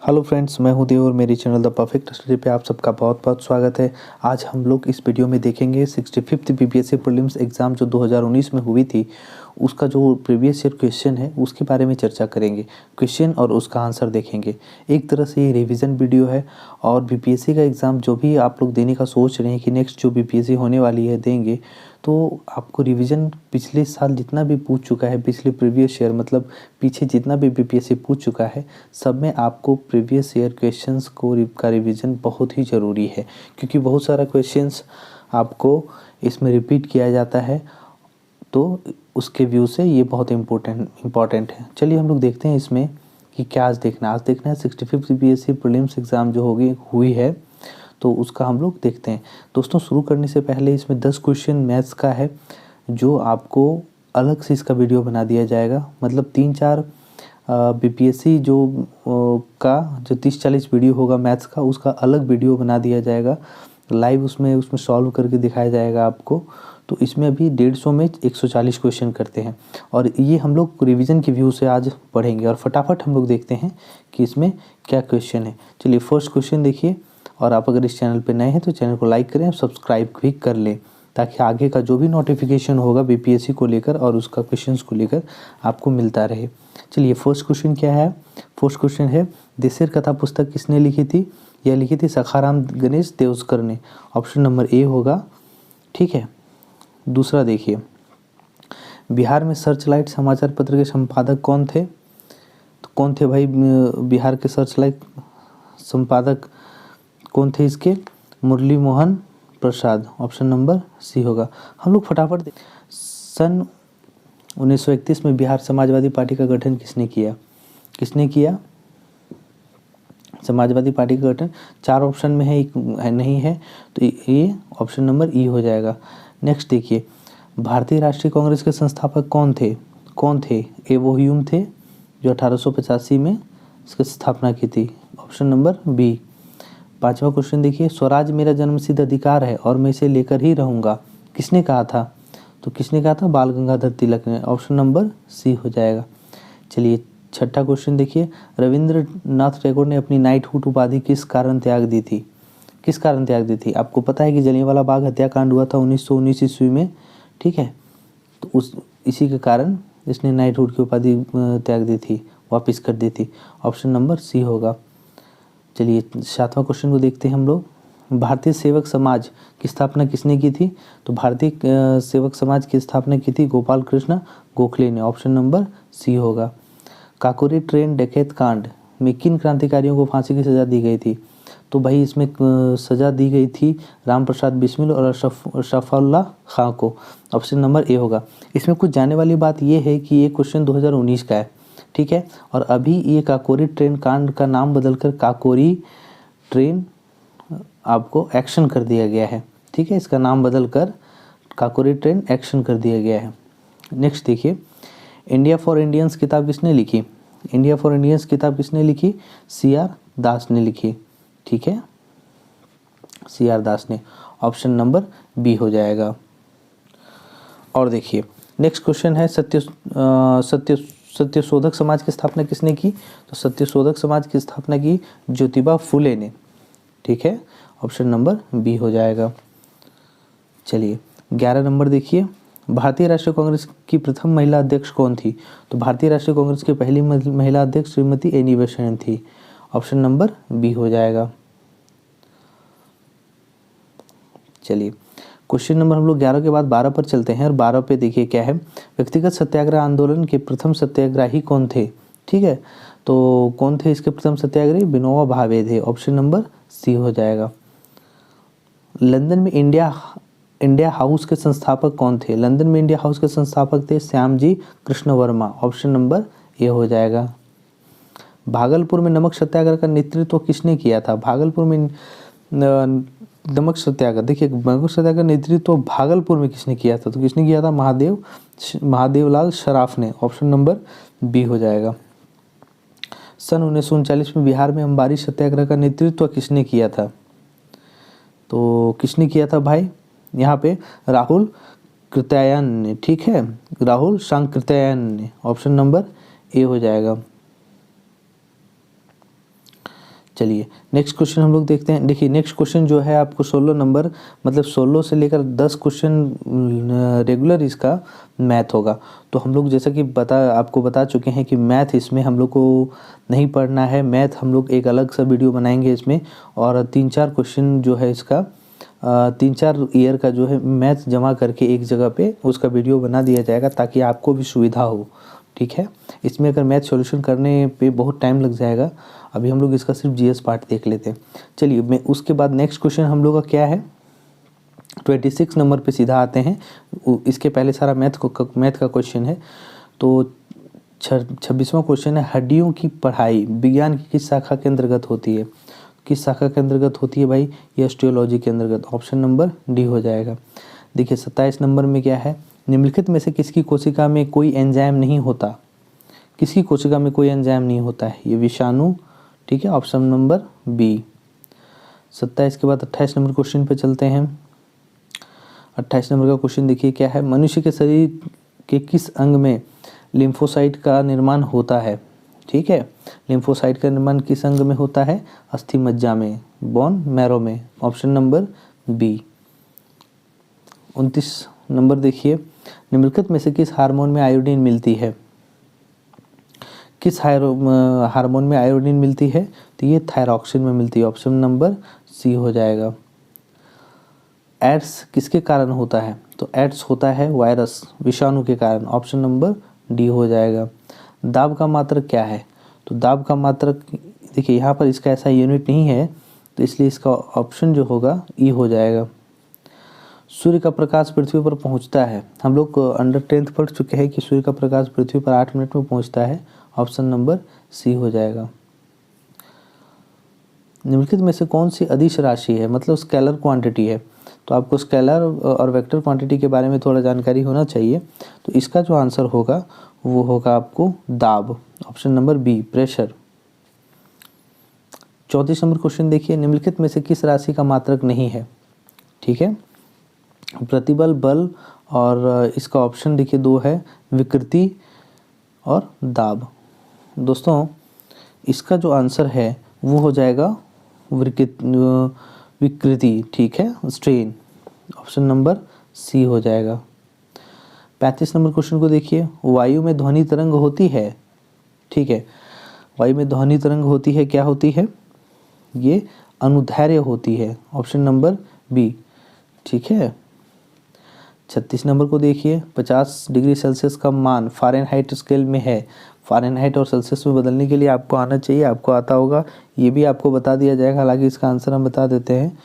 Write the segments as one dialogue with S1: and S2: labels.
S1: Hello friends, मैं हूं देव और मेरी चैनल द परफेक्ट स्टडी पे आप सबका बहुत बहुत स्वागत है। आज हम लोग इस वीडियो में देखेंगे 65th बीपीएससी प्रीलिम्स एग्ज़ाम जो 2019 में हुई थी, उसका जो प्रीवियस ईयर क्वेश्चन है उसके बारे में चर्चा करेंगे। क्वेश्चन और उसका आंसर देखेंगे। एक तरह से ये रिवीजन वीडियो है और बीपीएससी का एग्ज़ाम जो भी आप लोग देने का सोच रहे हैं कि नेक्स्ट जो बीपीएससी होने वाली है देंगे, तो आपको रिवीजन पिछले साल जितना भी पूछ चुका है, पिछले प्रीवियस ईयर मतलब पीछे जितना भी बीपीएससी पूछ चुका है, सब में आपको प्रीवियस ईयर क्वेश्चंस का रिवीजन बहुत ही ज़रूरी है, क्योंकि बहुत सारा क्वेश्चंस आपको इसमें रिपीट किया जाता है। तो उसके व्यू से ये बहुत इम्पोर्टेंट है। चलिए हम लोग देखते हैं इसमें कि क्या आज देखना है 65th बीपीएससी प्रीलिम्स एग्ज़ाम जो हुई है, तो उसका हम लोग देखते हैं। दोस्तों, शुरू करने से पहले इसमें 10 क्वेश्चन मैथ्स का है जो आपको अलग से इसका वीडियो बना दिया जाएगा। मतलब 3-4 बीपीएससी का जो 30-40 वीडियो होगा मैथ्स का, उसका अलग वीडियो बना दिया जाएगा लाइव, उसमें सॉल्व करके दिखाया जाएगा आपको। तो इसमें अभी 150 में 140 क्वेश्चन करते हैं और ये हम लोग रिवीजन के व्यू से आज पढ़ेंगे और फटाफट हम लोग देखते हैं कि इसमें क्या क्वेश्चन है। चलिए फर्स्ट क्वेश्चन देखिए, और आप अगर इस चैनल पे नए हैं तो चैनल को लाइक करें, सब्सक्राइब भी कर लें, ताकि आगे का जो भी नोटिफिकेशन होगा बीपीएससी को लेकर और उसका क्वेश्चंस को लेकर आपको मिलता रहे। चलिए फर्स्ट क्वेश्चन क्या है। फर्स्ट क्वेश्चन है, देशेर कथा पुस्तक किसने लिखी थी? यह लिखी थी सखाराम गणेश देवस्कर ने। ऑप्शन नंबर ए होगा। ठीक है, दूसरा देखिए, बिहार में सर्चलाइट समाचार पत्र के संपादक कौन थे? तो कौन थे भाई बिहार के सर्चलाइट संपादक कौन थे इसके? मुरली मोहन प्रसाद। ऑप्शन नंबर सी होगा। हम लोग फटाफट सन 1931 में बिहार समाजवादी पार्टी का गठन किसने किया? समाजवादी पार्टी का गठन 4 ऑप्शन में है, एक नहीं है, तो ये ऑप्शन नंबर ई हो जाएगा। नेक्स्ट देखिए, भारतीय राष्ट्रीय कांग्रेस के संस्थापक कौन थे? एवो ह्यूम थे, जो 1885 में इसकी स्थापना की थी। Option number B. 5वां क्वेश्चन देखिए, स्वराज मेरा जन्मसिद्ध अधिकार है और मैं इसे लेकर ही रहूँगा, किसने कहा था? तो किसने कहा था? बाल गंगाधर तिलक ने। ऑप्शन नंबर सी हो जाएगा। चलिए 6ठा क्वेश्चन देखिए, रविंद्रनाथ टैगोर ने अपनी नाइटहुड उपाधि किस कारण त्याग दी थी? आपको पता है कि जलियांवाला बाग हत्याकांड हुआ था 1919 ईस्वी में, ठीक है, तो इसी के कारण इसने नाइटहुड की उपाधि त्याग दी थी, वापस कर दी थी। ऑप्शन नंबर सी होगा। चलिए 7वां क्वेश्चन को देखते हैं हम लोग, भारतीय सेवक समाज की स्थापना किसने की थी? तो भारतीय सेवक समाज की स्थापना की थी गोपाल कृष्ण गोखले ने। ऑप्शन नंबर सी होगा। काकोरी ट्रेन डकैत कांड में किन क्रांतिकारियों को फांसी की सजा दी गई थी? तो भाई इसमें सजा दी गई थी राम प्रसाद बिस्मिल और अशरफुल्लाह खां को। ऑप्शन नंबर ए होगा। इसमें कुछ जाने वाली बात यह है कि ये क्वेश्चन 2019 का है, ठीक है, और अभी ये काकोरी ट्रेन कांड का नाम बदलकर काकोरी ट्रेन आपको एक्शन कर दिया गया है, ठीक है, इसका नाम बदलकर काकोरी ट्रेन एक्शन कर दिया गया है। नेक्स्ट देखिए, इंडिया फॉर इंडियंस किताब किसने लिखी? CR दास ने लिखी, ठीक है, CR दास ने। ऑप्शन नंबर बी हो जाएगा। और देखिए नेक्स्ट क्वेश्चन है, सत्यशोधक समाज की स्थापना किसने की? तो सत्यशोधक समाज की स्थापना की ज्योतिबा फुले ने, ठीक है, ऑप्शन नंबर बी हो जाएगा। चलिए 11 नंबर देखिए, भारतीय राष्ट्रीय कांग्रेस की प्रथम महिला अध्यक्ष कौन थी? तो भारतीय राष्ट्रीय कांग्रेस की पहली महिला अध्यक्ष श्रीमती एनी बेसेंट थी। ऑप्शन नंबर बी हो जाएगा। चलिए क्वेश्चन नंबर हम लोग 11 के बाद 12 पर चलते हैं और 12 पे देखिए क्या है, व्यक्तिगत सत्याग्रह आंदोलन के प्रथम सत्याग्रही कौन थे? ठीक है, तो कौन थे इसके प्रथम सत्याग्रही? विनोबा भावे थे। ऑप्शन नंबर सी हो जाएगा। लंदन में इंडिया हाउस के संस्थापक कौन थे? लंदन में इंडिया हाउस के संस्थापक थे श्यामजी कृष्ण वर्मा। ऑप्शन नंबर ए हो जाएगा। भागलपुर में नमक सत्याग्रह का नेतृत्व किसने किया था? भागलपुर में नमक सत्याग्रह, देखिए नमक सत्याग्रह का नेतृत्व भागलपुर में किसने किया था? तो किसने किया था? महादेवलाल सराफ ने। ऑप्शन नंबर बी हो जाएगा। सन 1939 में बिहार में अंबारी सत्याग्रह का नेतृत्व किसने किया था? तो किसने किया था भाई? यहाँ पे राहुल कृत्यायन ने, ठीक है, राहुल सांकृत्यायन ने। ऑप्शन नंबर ए हो जाएगा। चलिए नेक्स्ट क्वेश्चन हम लोग देखते हैं। देखिए नेक्स्ट क्वेश्चन जो है आपको 16 नंबर मतलब 16 से लेकर 10 क्वेश्चन रेगुलर इसका मैथ होगा। तो हम लोग जैसा कि आपको बता चुके हैं कि मैथ इसमें हम लोग को नहीं पढ़ना है। मैथ हम लोग एक अलग सा वीडियो बनाएंगे इसमें, और 3-4 क्वेश्चन जो है इसका 3-4 ईयर का जो है मैथ जमा करके एक जगह पे उसका वीडियो बना दिया जाएगा ताकि आपको भी सुविधा हो। ठीक है, इसमें अगर मैथ सॉल्यूशन करने पे बहुत टाइम लग जाएगा। अभी हम लोग इसका सिर्फ जीएस पार्ट देख लेते हैं। चलिए मैं उसके बाद नेक्स्ट क्वेश्चन हम लोग का क्या है, 26 नंबर पे सीधा आते हैं। इसके पहले सारा मैथ का क्वेश्चन है। तो 26वां क्वेश्चन है, हड्डियों की पढ़ाई विज्ञान की किस शाखा के अंतर्गत होती है? किस शाखा के अंतर्गत होती है भाई? ये ऑस्टियोलॉजी के अंतर्गत। ऑप्शन नंबर डी हो जाएगा। देखिए 27 नंबर में क्या है, निम्नलिखित में से किसकी कोशिका में कोई एंजाइम नहीं होता? किसकी कोशिका में कोई एंजाइम नहीं होता है? ये विषाणु। ठीक है, ऑप्शन नंबर बी। 27 के बाद 28 नंबर क्वेश्चन पे चलते हैं। 28 नंबर का क्वेश्चन देखिए क्या है, मनुष्य के शरीर के किस अंग में लिम्फोसाइट का निर्माण होता है? ठीक है, लिम्फोसाइट का निर्माण किस अंग में होता है? अस्थि मज्जा में, बोन मैरो में। Option number B. 29 नंबर देखिए, निम्नलिखित में से किस हार्मोन में आयोडीन मिलती है? किस हार्मोन में आयोडीन मिलती है? तो ये थायरॉक्सिन में मिलती है। ऑप्शन नंबर सी हो जाएगा। एड्स किसके कारण होता है? तो एड्स होता है वायरस विषाणु के कारण। ऑप्शन नंबर डी हो जाएगा। दाब का मात्रक क्या है? तो दाब का मात्रक देखिए यहाँ पर इसका ऐसा यूनिट नहीं है, तो इसलिए इसका ऑप्शन जो होगा ई हो जाएगा। सूर्य का प्रकाश पृथ्वी पर पहुंचता है, हम लोग अंडर 10th पढ़ चुके हैं कि सूर्य का प्रकाश पृथ्वी पर 8 मिनट में पहुंचता है। ऑप्शन नंबर सी हो जाएगा। निम्नलिखित में से कौन सी अदिश राशि है, मतलब स्केलर क्वांटिटी है? तो आपको स्केलर और वेक्टर क्वांटिटी के बारे में थोड़ा जानकारी होना चाहिए। तो इसका जो आंसर होगा वो होगा आपको दाब। Option number B, pressure. 34 नंबर क्वेश्चन देखिए, निम्नलिखित में से किस राशि का मात्रक नहीं है? ठीक है, प्रतिबल, बल, और इसका ऑप्शन देखिए 2 है, विकृति और दाब। दोस्तों इसका जो आंसर है वो हो जाएगा विकृति। ठीक है, स्ट्रेन। ऑप्शन नंबर सी हो जाएगा। 35 नंबर क्वेश्चन को देखिए, वायु में ध्वनि तरंग होती है। ठीक है, वायु में ध्वनि तरंग होती है, क्या होती है? ये अनुदैर्ध्य होती है। Option number B. ठीक है, 36 नंबर को देखिए, 50 डिग्री सेल्सियस का मान फ़ारेनहाइट स्केल में है। फ़ारेनहाइट और सेल्सियस में बदलने के लिए आपको आना चाहिए, आपको आता होगा, ये भी आपको बता दिया जाएगा। हालांकि इसका आंसर हम बता देते हैं,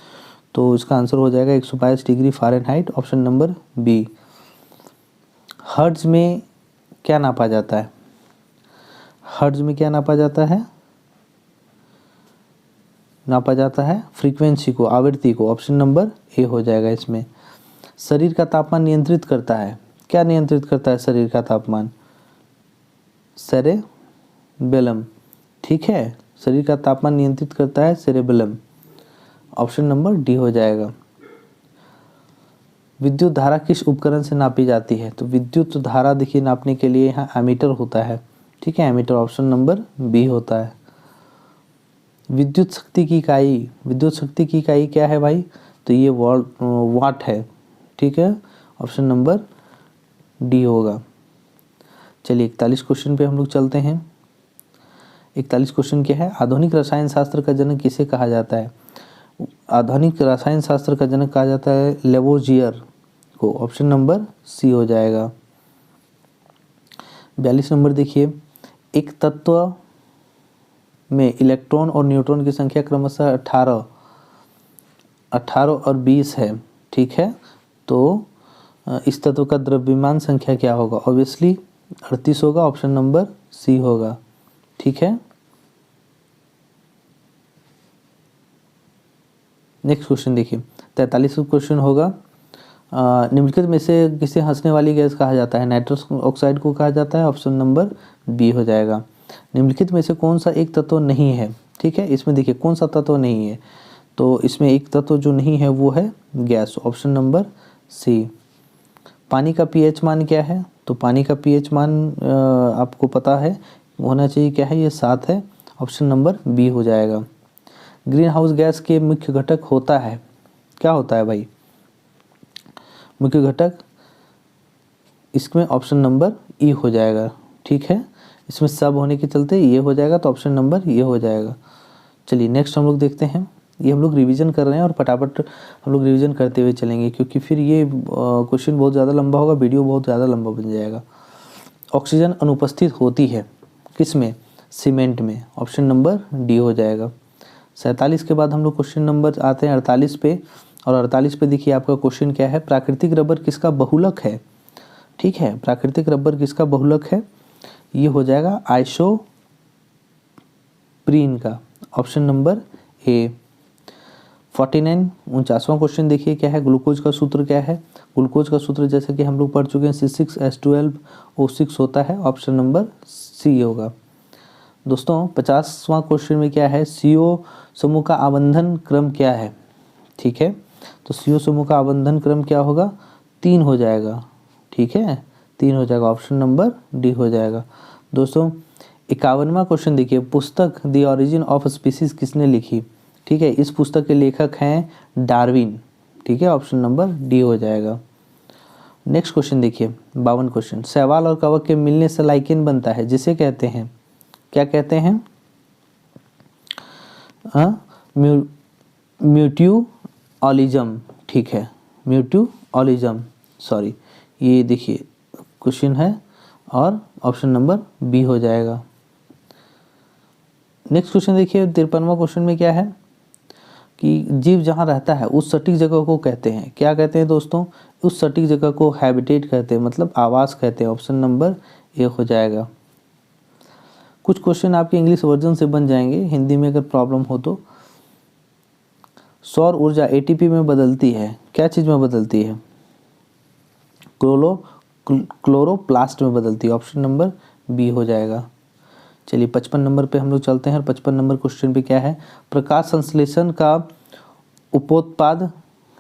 S1: तो इसका आंसर हो जाएगा 122 degree Fahrenheit. Option number B. Hertz में क्या नापा जाता है? हर्ट्ज में क्या नापा जाता है? नापा जाता है फ्रीक्वेंसी को, आवृत्ति को। ऑप्शन नंबर ए हो जाएगा इसमें। शरीर का तापमान नियंत्रित करता है, क्या नियंत्रित करता है शरीर का तापमान? सेरेबेलम। ठीक है, शरीर का तापमान नियंत्रित करता है सेरेबेलम। ऑप्शन नंबर डी हो जाएगा। विद्युत धारा किस उपकरण से नापी जाती है? तो विद्युत धारा देखिए नापने के लिए यहाँ एमीटर होता है। ठीक है, एमीटर। ऑप्शन नंबर बी होता है। विद्युत शक्ति की इकाई, विद्युत शक्ति की इकाई क्या है भाई? तो ये वाट है। ठीक है, ऑप्शन नंबर डी होगा। चलिए 41 क्वेश्चन पे हम लोग चलते हैं। 41 क्वेश्चन क्या है, आधुनिक रसायन शास्त्र का जनक किसे कहा जाता है? आधुनिक रसायन शास्त्र का जनक कहा जाता है लेवोजियर को। ऑप्शन नंबर सी हो जाएगा। 42 नंबर देखिए, एक तत्व में इलेक्ट्रॉन और न्यूट्रॉन की संख्या क्रमशः 18 और 20 है। ठीक है, तो इस तत्व का द्रव्यमान संख्या क्या होगा? ऑब्वियसली 38 होगा। ऑप्शन नंबर सी होगा। ठीक है, नेक्स्ट क्वेश्चन देखिए, 43 क्वेश्चन होगा, निम्नलिखित में से किसे हंसने वाली गैस कहा जाता है? नाइट्रस ऑक्साइड को कहा जाता है। ऑप्शन नंबर बी हो जाएगा। निम्नलिखित में से कौन सा एक तत्व नहीं है? ठीक है, इसमें देखिए कौन सा तत्व नहीं है, तो इसमें एक तत्व जो नहीं है वो है गैस। ऑप्शन नंबर सी। पानी का पीएच मान क्या है? तो पानी का पीएच मान आपको पता है होना चाहिए, क्या है? ये 7 है। ऑप्शन नंबर बी हो जाएगा। ग्रीन हाउस गैस के मुख्य घटक होता है, क्या होता है भाई मुख्य घटक? इसमें ऑप्शन नंबर ई हो जाएगा, ठीक है। इसमें सब होने के चलते ये हो जाएगा, तो ऑप्शन नंबर ये हो जाएगा। चलिए नेक्स्ट हम लोग देखते हैं। ये हम लोग रिवीजन कर रहे हैं और फटाफट हम लोग रिवीजन करते हुए चलेंगे, क्योंकि फिर ये क्वेश्चन बहुत ज़्यादा लंबा होगा, वीडियो बहुत ज़्यादा लंबा बन जाएगा। ऑक्सीजन अनुपस्थित होती है किसमें? सीमेंट में, ऑप्शन नंबर डी हो जाएगा। 47 के बाद हम लोग क्वेश्चन नंबर आते हैं 48 पे, और 48 पे देखिए आपका क्वेश्चन क्या है, प्राकृतिक रबर किसका बहुलक है? ठीक है, प्राकृतिक रबर किसका बहुलक है? ये हो जाएगा आइसोप्रीन का, ऑप्शन नंबर ए। 49 49वां क्वेश्चन देखिए क्या है, ग्लूकोज का सूत्र क्या है? ग्लूकोज का सूत्र जैसे कि हम लोग पढ़ चुके हैं C6H12O6 होता है, ऑप्शन नंबर सी होगा। दोस्तों 50वां क्वेश्चन में क्या है, CO समूह का आबंधन क्रम क्या है? ठीक है, तो CO समूह का आबंधन क्रम क्या होगा? 3 हो जाएगा, ठीक है, 3 हो जाएगा, ऑप्शन नंबर डी हो जाएगा। दोस्तों 51वां क्वेश्चन देखिए, पुस्तक द ओरिजिन ऑफ स्पीसीज किसने लिखी? ठीक है, इस पुस्तक के लेखक हैं डार्विन, ठीक है, ऑप्शन नंबर डी हो जाएगा। नेक्स्ट क्वेश्चन देखिए 52 क्वेश्चन, शैवाल और कवक के मिलने से लाइकेन बनता है, जिसे कहते हैं, क्या कहते हैं? म्यूट्यूऑलिज्म, ठीक है, म्यूट्यूऑलिज्म, सॉरी, ये देखिए क्वेश्चन है और ऑप्शन नंबर बी हो जाएगा। नेक्स्ट क्वेश्चन देखिए 53वां क्वेश्चन में क्या है कि जीव जहाँ रहता है उस सटीक जगह को कहते हैं, क्या कहते हैं दोस्तों? उस सटीक जगह को हैबिटेट कहते हैं, मतलब आवास कहते हैं, ऑप्शन नंबर ए हो जाएगा। कुछ क्वेश्चन आपके इंग्लिश वर्जन से बन जाएंगे, हिंदी में अगर प्रॉब्लम हो तो। सौर ऊर्जा ATP में बदलती है, क्या चीज़ में बदलती है? क्लोरोप्लास्ट में बदलती है, ऑप्शन नंबर बी हो जाएगा। चलिए 55 नंबर पे हम लोग चलते हैं। 55 नंबर क्वेश्चन पे क्या है, प्रकाश संश्लेषण का उपोत्पाद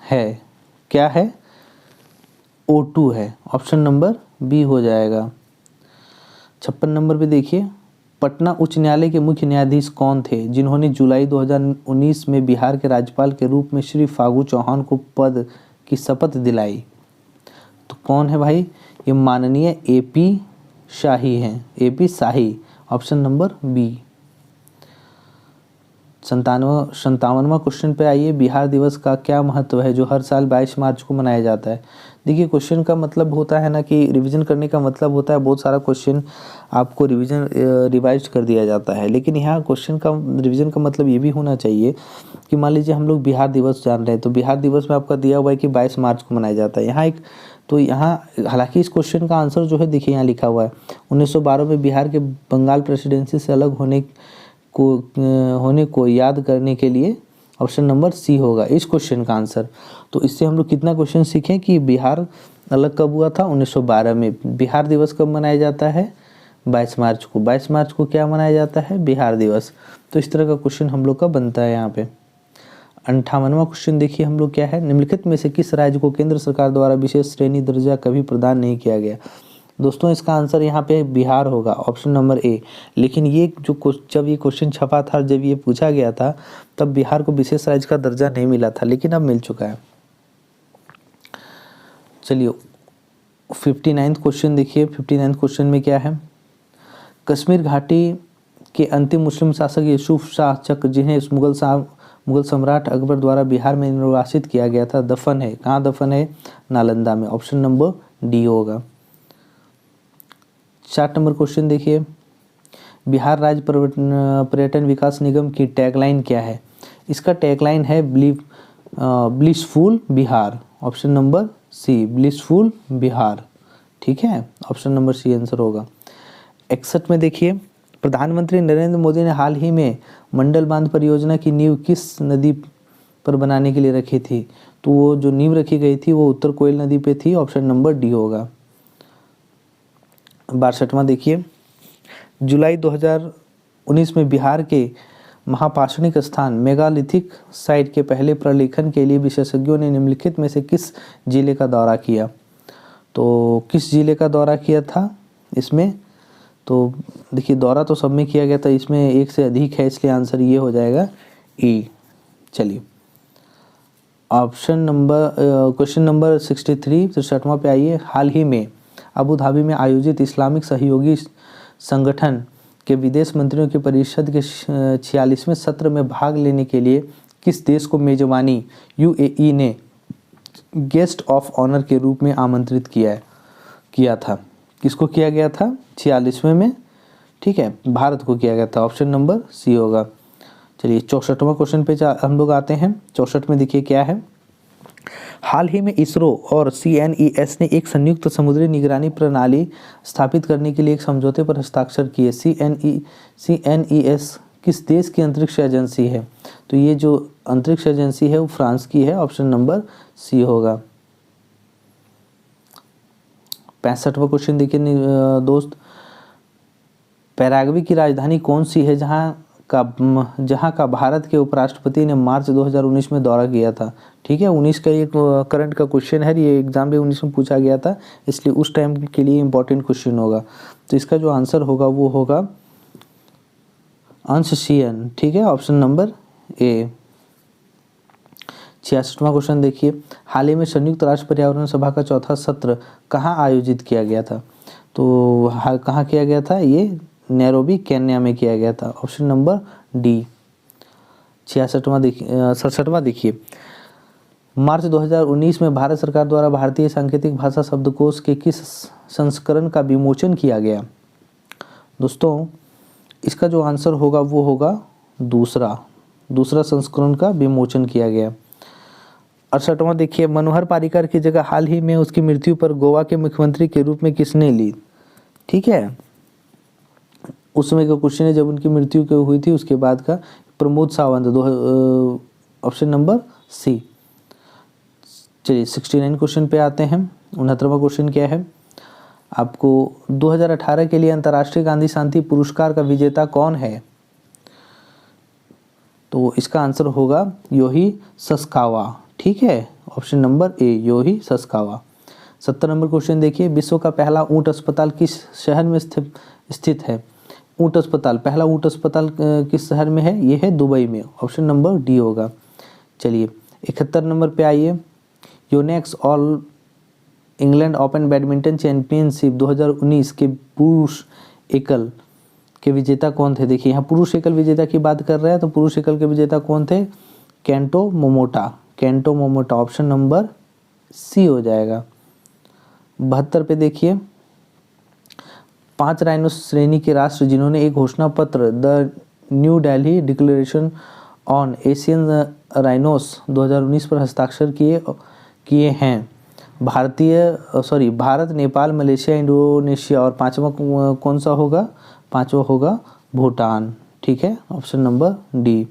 S1: है, क्या है? O2 है, ऑप्शन नंबर बी हो जाएगा। 56 नंबर पे देखिए, पटना उच्च न्यायालय के मुख्य न्यायाधीश कौन थे जिन्होंने जुलाई 2019 में बिहार के राज्यपाल के रूप में श्री फागू चौहान को पद की शपथ दिलाई? तो कौन है भाई? ये माननीय AP शाही हैं, AP शाही, ऑप्शन नंबर बी। 57वां क्वेश्चन पे आइए, बिहार दिवस का क्या महत्व है जो हर साल 22 मार्च को मनाया जाता है? देखिए क्वेश्चन का मतलब होता है ना कि रिवीजन करने का मतलब होता है बहुत सारा क्वेश्चन आपको रिवाइज कर दिया जाता है, लेकिन यहाँ क्वेश्चन का रिवीजन का मतलब ये भी होना चाहिए कि मान लीजिए हम लोग बिहार दिवस जान रहे हैं, तो बिहार दिवस में आपका दिया हुआ है कि 22 मार्च को मनाया जाता है। यहाँ एक तो यहाँ हालांकि इस क्वेश्चन का आंसर जो है देखिए यहाँ लिखा हुआ है 1912 में बिहार के बंगाल प्रेसिडेंसी से अलग होने को याद करने के लिए, ऑप्शन नंबर सी होगा इस क्वेश्चन का आंसर। तो इससे हम लोग कितना क्वेश्चन सीखें कि बिहार अलग कब हुआ था? 1912 में। बिहार दिवस कब मनाया जाता है? 22 मार्च को। 22 मार्च को क्या मनाया जाता है? बिहार दिवस। तो इस तरह का क्वेश्चन हम लोग का बनता है यहाँ पे। 58वां क्वेश्चन देखिए हम लोग क्या है, निम्नलिखित में से किस राज्य को केंद्र सरकार द्वारा विशेष श्रेणी दर्जा कभी प्रदान नहीं किया गया? दोस्तों इसका आंसर यहाँ पे बिहार होगा, ऑप्शन नंबर ए। लेकिन ये जो जब ये क्वेश्चन छपा था, जब ये पूछा गया था, तब बिहार को विशेष राज्य का दर्जा नहीं मिला था, लेकिन अब मिल चुका है। चलिए 59वां क्वेश्चन देखिए। 59वां क्वेश्चन में क्या है, कश्मीर घाटी के अंतिम मुस्लिम शासक यूसुफ शाह चक, जिन्हें मुगल सम्राट अकबर द्वारा बिहार में निर्वासित किया गया था, दफन है, कहाँ दफन है? नालंदा में, ऑप्शन नंबर डी होगा। 60 नंबर क्वेश्चन देखिए, बिहार राज्य पर्यटन विकास निगम की टैगलाइन क्या है? इसका टैगलाइन है blissful Bihar, option number C, blissful Bihar, ठीक है, ऑप्शन नंबर सी आंसर होगा। 61 में देखिए, प्रधानमंत्री नरेंद्र मोदी ने हाल ही में मंडल बांध परियोजना की नींव किस नदी पर बनाने के लिए रखी थी? तो वो जो नींव रखी गई थी वो उत्तर कोयल नदी पे थी, ऑप्शन नंबर डी होगा। 62वां देखिए, जुलाई 2019 में बिहार के महापाषाणिक स्थान मेगालिथिक साइट के पहले प्रलेखन के लिए विशेषज्ञों ने निम्नलिखित में से किस जिले का दौरा किया? तो किस जिले का दौरा किया था इसमें? तो देखिए दौरा तो सब में किया गया था, इसमें एक से अधिक है, इसलिए आंसर ये हो जाएगा ई। चलिए क्वेश्चन नंबर 63 63वां पे आइए। हाल ही में अबू धाबी में आयोजित इस्लामिक सहयोगी संगठन के विदेश मंत्रियों की परिषद के 46वें सत्र में भाग लेने के लिए किस देश को मेजबानी यूएई ने गेस्ट ऑफ ऑनर के रूप में आमंत्रित किया था? किसको किया गया था 46वें में? ठीक है, भारत को किया गया था। ऑप्शन नंबर सी होगा। चलिए 64वां क्वेश्चन पे हम लोग आते हैं। 64 में देखिए क्या है। हाल ही में इसरो और CNES ने एक संयुक्त समुद्री निगरानी प्रणाली स्थापित करने के लिए एक समझौते पर हस्ताक्षर किए। CNES किस देश की अंतरिक्ष एजेंसी है? तो ये जो अंतरिक्ष एजेंसी है वो फ्रांस की है। ऑप्शन नंबर सी होगा। 65वां क्वेश्चन देखिए दोस्त। पैराग्वे की राजधानी कौन सी है जहां का भारत के उपराष्ट्रपति ने मार्च 2019 में दौरा किया था? ठीक है, 19 का एक करंट का क्वेश्चन है, ये एग्जाम भी 19 में पूछा गया था, इसलिए उस टाइम के लिए इंपॉर्टेंट क्वेश्चन होगा। तो इसका जो आंसर होगा वो होगा अंशशियन। ठीक है, ऑप्शन नंबर ए। 66वां क्वेश्चन देखिए। हाल ही में संयुक्त राष्ट्र पर्यावरण सभा का चौथा सत्र कहाँ आयोजित किया गया था? तो कहाँ किया गया था? ये नैरोबी केन्या में किया गया था। Option number D. 67वां देखिए। मार्च 2019 में भारत सरकार द्वारा भारतीय सांकेतिक भाषा शब्दकोश के किस संस्करण का विमोचन किया गया? दोस्तों इसका जो आंसर होगा वो होगा दूसरा संस्करण का विमोचन किया गया। 68वां देखिए। मनोहर पर्रिकर की जगह हाल ही में उसकी मृत्यु पर गोवा के मुख्यमंत्री के रूप में किसने ली? ठीक है, उस समय का क्वेश्चन है जब उनकी मृत्यु हुई थी, उसके बाद का Pramod Sawant. Option number C. चलिए 69 क्वेश्चन पे आते हैं। 69वां क्वेश्चन क्या है आपको? 2018 के लिए अंतर्राष्ट्रीय गांधी शांति पुरस्कार का विजेता कौन है? तो इसका आंसर होगा योही सस्कावा। ठीक है, option number A Yohei Sasakawa. 70 number question देखिए। विश्व का पहला ऊंट अस्पताल किस शहर में स्थित है? ऊंट अस्पताल, पहला ऊंट अस्पताल किस शहर में है? ये है दुबई में। ऑप्शन नंबर डी होगा। चलिए 71 नंबर पे आइए। Yonex all England open badminton championship 2019 के पुरुष एकल के विजेता कौन थे? देखिए यहाँ पुरुष एकल विजेता की बात कर रहे हैं, तो पुरुष एकल के विजेता कौन थे? Kento Momota. Option number C हो जाएगा। 72 पे देखिए। 5 राइनो श्रेणी के राष्ट्र जिन्होंने एक घोषणा पत्र the new Delhi declaration on Asian rhinos 2019 पर हस्ताक्षर किए हैं। भारत, नेपाल, मलेशिया, इंडोनेशिया और पांचवा कौन सा होगा? पांचवा होगा भूटान। ठीक है, ऑप्शन नंबर डी।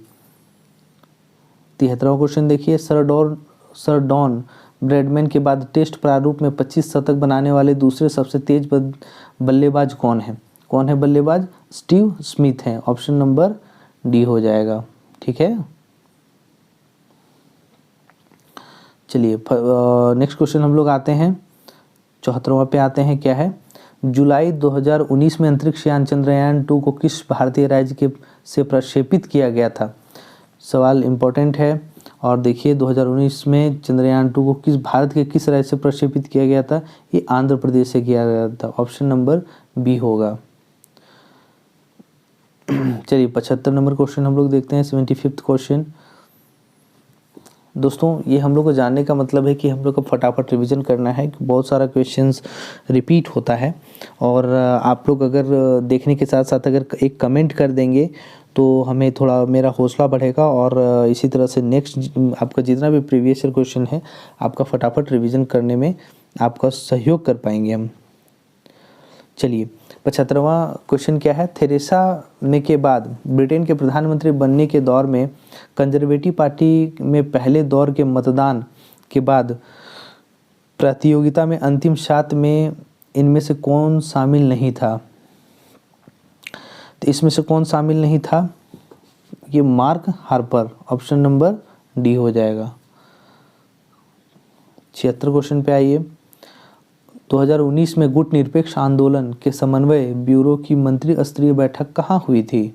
S1: 73वां क्वेश्चन देखिए। सर डॉन ब्रैडमैन के बाद टेस्ट प्रारूप में 25 शतक बनाने वाले दूसरे सबसे तेज बल्लेबाज कौन है? बल्लेबाज? स्टीव स्मिथ हैं। ऑप्शन नंबर डी हो जाएगा। ठीक है, चलिए नेक्स्ट क्वेश्चन हम लोग आते हैं 74वां पे आते हैं। क्या है? जुलाई 2019 में अंतरिक्ष यान चंद्रयान 2 को किस भारतीय राज्य से प्रक्षेपित किया गया था? सवाल इम्पोर्टेंट है। और देखिए 2019 में चंद्रयान 2 को भारत के किस राज्य से प्रक्षेपित किया गया था? ये आंध्र प्रदेश से किया गया था। ऑप्शन नंबर बी होगा। चलिए 75 नंबर क्वेश्चन हम लोग देखते हैं। 75वां क्वेश्चन। दोस्तों ये हम लोग को जानने का मतलब है कि हम लोग को फटाफट रिवीजन करना है, बहुत सारा क्वेश्चंस रिपीट होता है। और आप लोग अगर देखने के साथ साथ अगर एक कमेंट कर देंगे तो हमें थोड़ा मेरा हौसला बढ़ेगा, और इसी तरह से नेक्स्ट आपका जितना भी प्रीवियस ईयर क्वेश्चन है आपका फटाफट रिवीजन करने में आपका सहयोग कर पाएंगे हम। चलिए 75वां क्वेश्चन क्या है? थेरेसा मे के बाद ब्रिटेन के प्रधानमंत्री बनने के दौर में कंजर्वेटिव पार्टी में पहले दौर के मतदान के बाद प्रतियोगिता में अंतिम 7 में इनमें से कौन शामिल नहीं था? तो इसमें से कौन शामिल नहीं था? ये mark Harper. Option number D हो जाएगा। 76 क्वेश्चन पे आइए। 2019 में गुट निरपेक्ष आंदोलन के समन्वय ब्यूरो की मंत्री स्तरीय बैठक कहाँ हुई थी?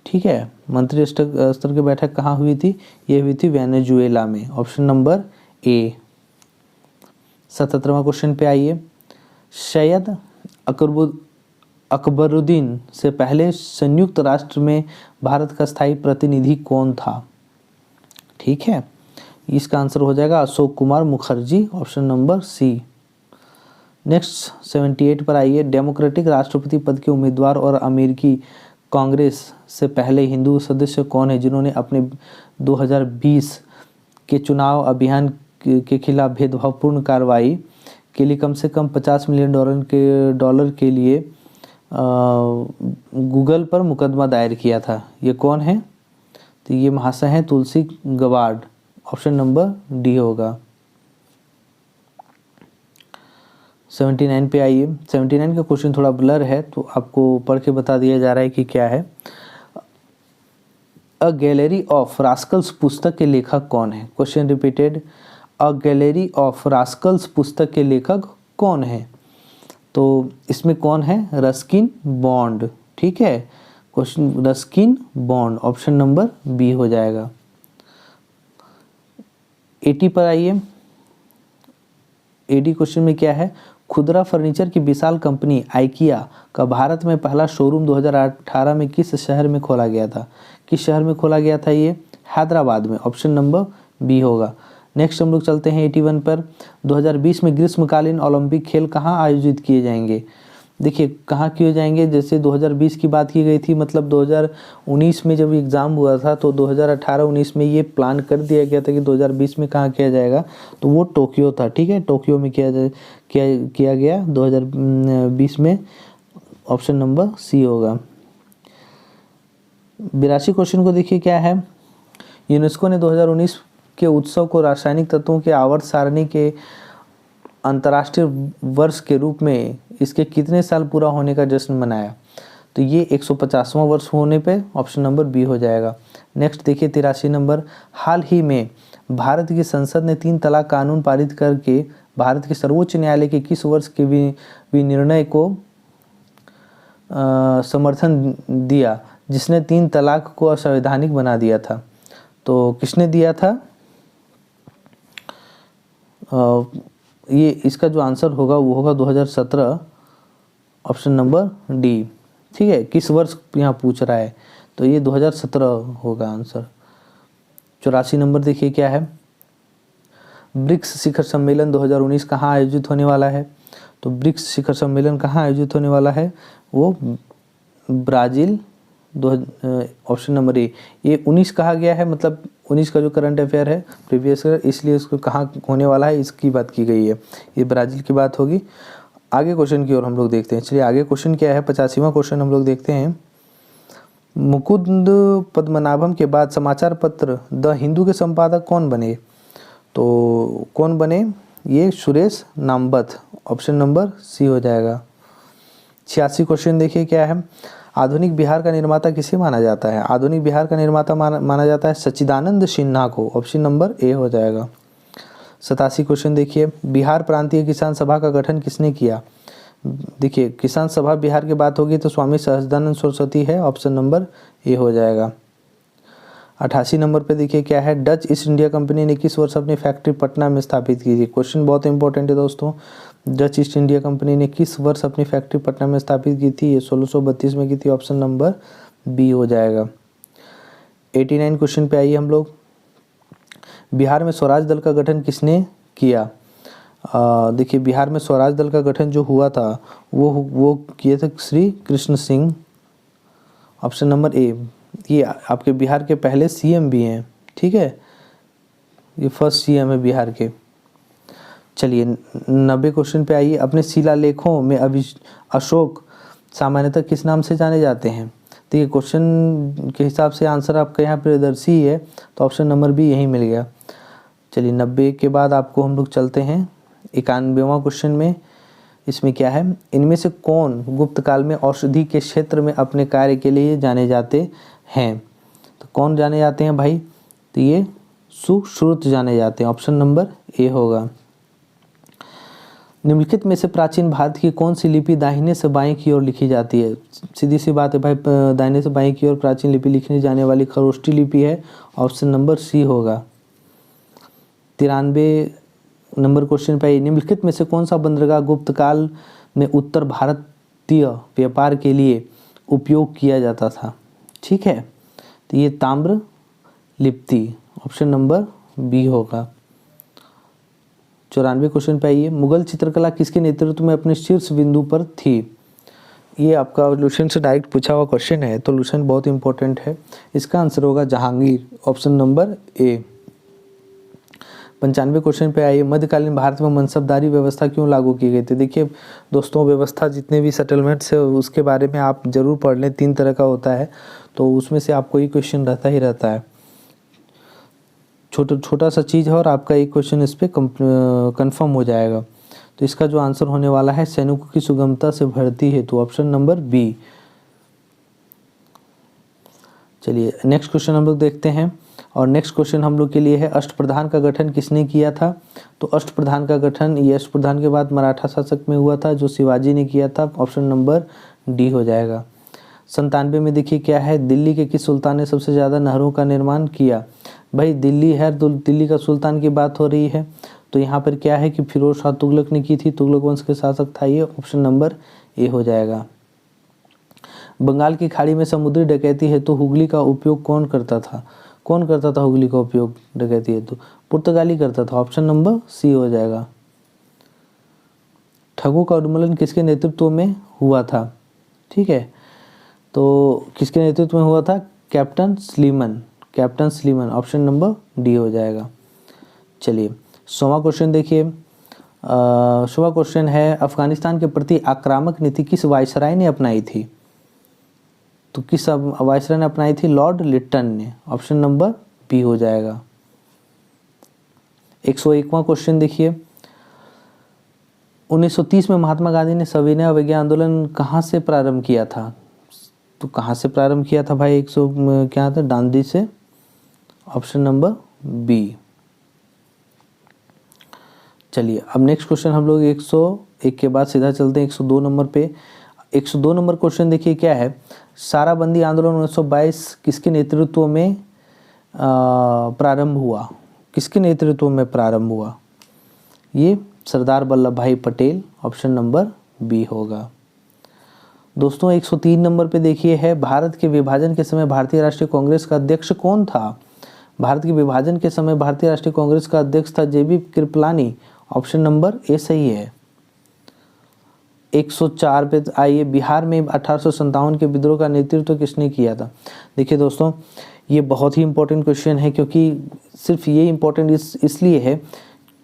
S1: ठीक है। मंत्री स्तर की बैठक कहाँ हुई थी? ये हुई थी वेनेजुएला में, ऑप्शन नंबर ए। 77वां क्वेश्चन पे आइए। सैयद अकबरुद्दीन से पहले संयुक्त राष्ट्र में भारत का स्थायी प्रतिनिधि कौन था? ठीक है, इसका आंसर हो जाएगा Ashok Kumar Mukherjee, option number C. Next 78 पर आइए। डेमोक्रेटिक राष्ट्रपति पद के उम्मीदवार और अमेरिकी कांग्रेस से पहले हिंदू सदस्य कौन है जिन्होंने अपने 2020 के चुनाव अभियान के खिलाफ भेदभावपूर्ण कार्रवाई के लिए कम से कम 50 मिलियन डॉलर के लिए गूगल पर मुकदमा दायर किया था? ये कौन है? तो ये महाशय हैं तुलसी गबार्ड, ऑप्शन नंबर डी होगा। 79 पे आइए। 79 का क्वेश्चन थोड़ा ब्लर है तो आपको पढ़ के बता दिया जा रहा है कि क्या है। अ गैलरी ऑफ रास्कल्स पुस्तक के लेखक कौन है? Question repeated. A gallery of rascals पुस्तक के लेखक कौन है? तो इसमें कौन है? Ruskin Bond. ठीक है, question Ruskin Bond, option number B हो जाएगा। 80 पर आइए। 80 क्वेश्चन में क्या है? खुदरा फर्नीचर की विशाल कंपनी आइकिया का भारत में पहला शोरूम 2018 में किस शहर में खोला गया था? किस शहर में खोला गया था ये? हैदराबाद में, ऑप्शन नंबर बी होगा। नेक्स्ट हम लोग चलते हैं 81 पर। 2020 में ग्रीष्मकालीन ओलंपिक खेल कहाँ आयोजित किए जाएंगे? देखिए कहाँ किए जाएंगे, जैसे 2020 की बात की गई थी, मतलब 2019 में जब एग्ज़ाम हुआ था तो 2018-19 में ये प्लान कर दिया गया था कि 2020 में कहाँ किया जाएगा, तो वो टोक्यो था। ठीक है, टोक्यो में किया गया 2020 में, ऑप्शन नंबर सी होगा। 82 क्वेश्चन को देखिए क्या है। यूनेस्को ने 2019 के उत्सव को रासायनिक तत्वों के आवर्त सारणी के अंतर्राष्ट्रीय वर्ष के रूप में इसके कितने साल पूरा होने का जश्न मनाया? तो ये 150वां वर्ष होने पे ऑप्शन नंबर बी हो जाएगा। नेक्स्ट देखिए 83 नंबर। हाल ही में भारत की संसद ने 3 तलाक कानून पारित करके भारत के सर्वोच्च न्यायालय के किस वर्ष के विनिर्णय को समर्थन दिया जिसने 3 तलाक को असंवैधानिक बना दिया था? तो किसने दिया था? ये इसका जो आंसर होगा वो होगा 2017, ऑप्शन नंबर डी। ठीक है, किस वर्ष यहाँ पूछ रहा है, तो ये 2017 होगा आंसर। 84 नंबर देखिए क्या है। ब्रिक्स शिखर सम्मेलन 2019 कहाँ आयोजित होने वाला है? तो ब्रिक्स शिखर सम्मेलन कहाँ आयोजित होने वाला है? वो ब्राज़ील, ऑप्शन नंबर ए। ये 19 कहा गया है, मतलब 19 का जो करंट अफेयर है प्रीवियस ईयर, इसलिए इसको कहाँ होने वाला है इसकी बात की गई है, ये ब्राज़ील की बात होगी। आगे क्वेश्चन की ओर हम लोग देखते हैं। चलिए आगे क्वेश्चन क्या है, 85वां क्वेश्चन हम लोग देखते हैं। मुकुंद पद्मनाभम के बाद समाचार पत्र द हिंदू के संपादक कौन बने? तो कौन बने? ये सुरेश नामवत, ऑप्शन नंबर सी हो जाएगा। 86 क्वेश्चन देखिए क्या है। आधुनिक बिहार का निर्माता किसे माना जाता है? आधुनिक बिहार का निर्माता माना जाता है सच्चिदानंद सिन्हा को, ऑप्शन नंबर ए हो जाएगा। 87 क्वेश्चन देखिए। बिहार प्रांतीय किसान सभा का गठन किसने किया? देखिए किसान सभा बिहार की बात होगी तो स्वामी सहजानंद सरस्वती है, ऑप्शन नंबर ए हो जाएगा। 88 नंबर पे देखिए क्या है। डच ईस्ट इंडिया कंपनी ने किस वर्ष अपनी फैक्ट्री पटना में स्थापित की थी? क्वेश्चन बहुत इंपॉर्टेंट है दोस्तों। डच ईस्ट इंडिया कंपनी ने किस वर्ष अपनी फैक्ट्री पटना में स्थापित की थी? ये 1632 में की थी, ऑप्शन नंबर बी हो जाएगा। 89 क्वेश्चन पे आइए हम लोग। बिहार में स्वराज दल का गठन किसने किया? देखिए बिहार में स्वराज दल का गठन जो हुआ था वो किए थे श्री कृष्ण सिंह, ऑप्शन नंबर ए। ये आपके बिहार के पहले सीएम भी हैं। ठीक है, ये फर्स्ट सीएम है बिहार के। चलिए 90 क्वेश्चन पे आइए। अपने शिलालेखों में अशोक सामान्यतः किस नाम से जाने जाते हैं? तो ये क्वेश्चन के हिसाब से आंसर आपका यहाँ प्रियदर्शी है, तो ऑप्शन नंबर बी यहीं मिल गया। चलिए 90 के बाद आपको हम लोग चलते हैं 91वां क्वेश्चन में। इसमें क्या है, इनमें से कौन गुप्त काल में औषधि के क्षेत्र में अपने कार्य के लिए जाने जाते हैं? तो कौन जाने जाते हैं भाई? तो ये सुश्रुत जाने जाते हैं, ऑप्शन नंबर ए होगा। निम्नलिखित में से प्राचीन भारत की कौन सी लिपि दाहिने से बाएं की ओर लिखी जाती है? सीधी सी बात है भाई, दाहिने से बाएं की ओर प्राचीन लिपि लिखी जाने वाली खरोष्ठी लिपि है। ऑप्शन नंबर सी होगा। 93 नंबर क्वेश्चन पे, निम्नलिखित में से कौन सा बंदरगाह गुप्त काल में उत्तर भारतीय व्यापार के लिए उपयोग किया जाता था? ठीक है, तो ये ताम्र लिप्ति, ऑप्शन नंबर बी होगा। 94 क्वेश्चन पे आइए, मुगल चित्रकला किसके नेतृत्व में अपने शीर्ष बिंदु पर थी? ये आपका लुसेंट से डायरेक्ट पूछा हुआ क्वेश्चन है, तो लुसेंट बहुत इंपॉर्टेंट है। इसका आंसर होगा जहांगीर, ऑप्शन नंबर ए। 95 क्वेश्चन पे आइए, मध्यकालीन भारत में मनसबदारी व्यवस्था क्यों लागू की गई थी? देखिए दोस्तों, व्यवस्था जितने भी सेटलमेंट्स है उसके बारे में आप जरूर पढ़ लें। 3 तरह का होता है, तो उसमें से आपको ये क्वेश्चन रहता ही रहता है। छोटा सा चीज़ है और आपका एक क्वेश्चन इस पर कंफर्म हो जाएगा। तो इसका जो आंसर होने वाला है, सैनिकों की सुगमता से भर्ती हेतु, ऑप्शन नंबर बी। चलिए नेक्स्ट क्वेश्चन हम लोग देखते हैं, और नेक्स्ट क्वेश्चन हम लोग के लिए है, अष्टप्रधान का गठन किसने किया था? तो अष्टप्रधान का गठन, ये अष्टप्रधान के बाद मराठा शासक में हुआ था, जो शिवाजी ने किया था, ऑप्शन नंबर डी हो जाएगा। 97 में देखिए क्या है, दिल्ली के किस सुल्तान ने सबसे ज़्यादा नहरों का निर्माण किया? भाई दिल्ली है तो दिल्ली का सुल्तान की बात हो रही है, तो यहाँ पर क्या है कि फिरोज शाह तुगलक ने की थी, तुगलक वंश के शासक था ये, ऑप्शन नंबर ए हो जाएगा। बंगाल की खाड़ी में समुद्री डकैती हेतु हुगली का उपयोग कौन करता था? कौन करता था हुगली का उपयोग डकैती हेतु? पुर्तगाली करता था, ऑप्शन नंबर सी हो जाएगा। ठगों का उन्मूलन किसके नेतृत्व में हुआ था? ठीक है, तो किसके नेतृत्व में हुआ था? Captain Sleeman, captain Sleeman, option number D हो जाएगा। चलिए 100वां क्वेश्चन देखिए, 100वां क्वेश्चन है, अफगानिस्तान के प्रति आक्रामक नीति किस वायसराय ने अपनाई थी? तो किस वायसराय ने अपनाई थी? लॉर्ड लिटन ने, ऑप्शन नंबर बी हो जाएगा। 101वां क्वेश्चन देखिए, 1930 में महात्मा गांधी ने सविनय अवज्ञा आंदोलन कहाँ से प्रारंभ किया था? तो कहाँ से प्रारंभ किया था भाई? 100 क्या था? दांडी से, ऑप्शन नंबर बी। चलिए अब नेक्स्ट क्वेश्चन हम लोग 101 के बाद सीधा चलते हैं 102 नंबर पे। 102 नंबर क्वेश्चन देखिए क्या है, साराबंदी आंदोलन 1922 किसके नेतृत्व में प्रारंभ हुआ? किसके नेतृत्व में प्रारंभ हुआ? ये सरदार वल्लभ भाई पटेल, ऑप्शन नंबर बी होगा। दोस्तों 103 नंबर पे देखिए है, भारत के विभाजन के समय भारतीय राष्ट्रीय कांग्रेस का अध्यक्ष कौन था? भारत के विभाजन के समय भारतीय राष्ट्रीय कांग्रेस का अध्यक्ष था जेबी कृपलानी, ऑप्शन नंबर ए सही है। 104 पे आइए, बिहार में 1857 के विद्रोह का नेतृत्व किसने किया था? देखिए दोस्तों, ये बहुत ही इंपॉर्टेंट क्वेश्चन है, क्योंकि सिर्फ ये इंपॉर्टेंट इसलिए है,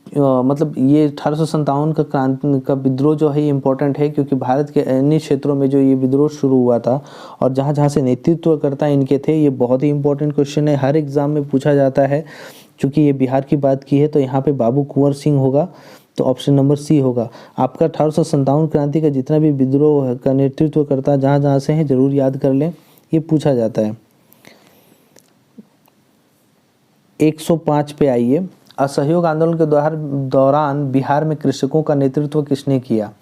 S1: मतलब ये 1857 का क्रांति का विद्रोह जो है ये इम्पोर्टेंट है, क्योंकि भारत के अन्य क्षेत्रों में जो ये विद्रोह शुरू हुआ था और जहाँ जहाँ से नेतृत्वकर्ता इनके थे, ये बहुत ही इंपॉर्टेंट क्वेश्चन है, हर एग्जाम में पूछा जाता है। चूँकि ये बिहार की बात की है तो यहाँ पे बाबू कुंवर सिंह होगा, तो ऑप्शन नंबर सी होगा। आपका 1857 क्रांति का जितना भी विद्रोह का नेतृत्वकर्ता जहाँ जहाँ से है जरूर याद कर लें, ये पूछा जाता है। 105 पे आइए, असहयोग आंदोलन के दौरान बिहार में कृषकों का नेतृत्व किसने किया?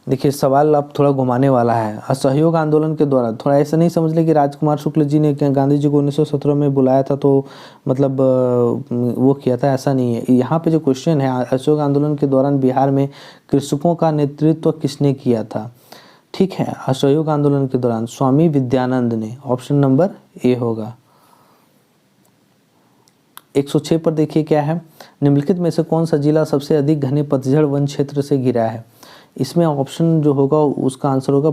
S1: देखिए सवाल अब थोड़ा घुमाने वाला है। असहयोग आंदोलन के दौरान, थोड़ा ऐसा नहीं समझ ले कि राजकुमार शुक्ल जी ने गांधी जी को 1917 में बुलाया था तो मतलब वो किया था, ऐसा नहीं है। यहाँ पे जो क्वेश्चन है, असहयोग आंदोलन के दौरान बिहार में कृषकों का नेतृत्व किसने किया था? ठीक है, असहयोग आंदोलन के दौरान स्वामी विद्यानंद ने, ऑप्शन नंबर ए होगा। 106 पर देखिए क्या है, निम्नलिखित में से कौन सा जिला सबसे अधिक घने पतझड़ वन क्षेत्र से घिरा है? इसमें ऑप्शन जो होगा उसका आंसर होगा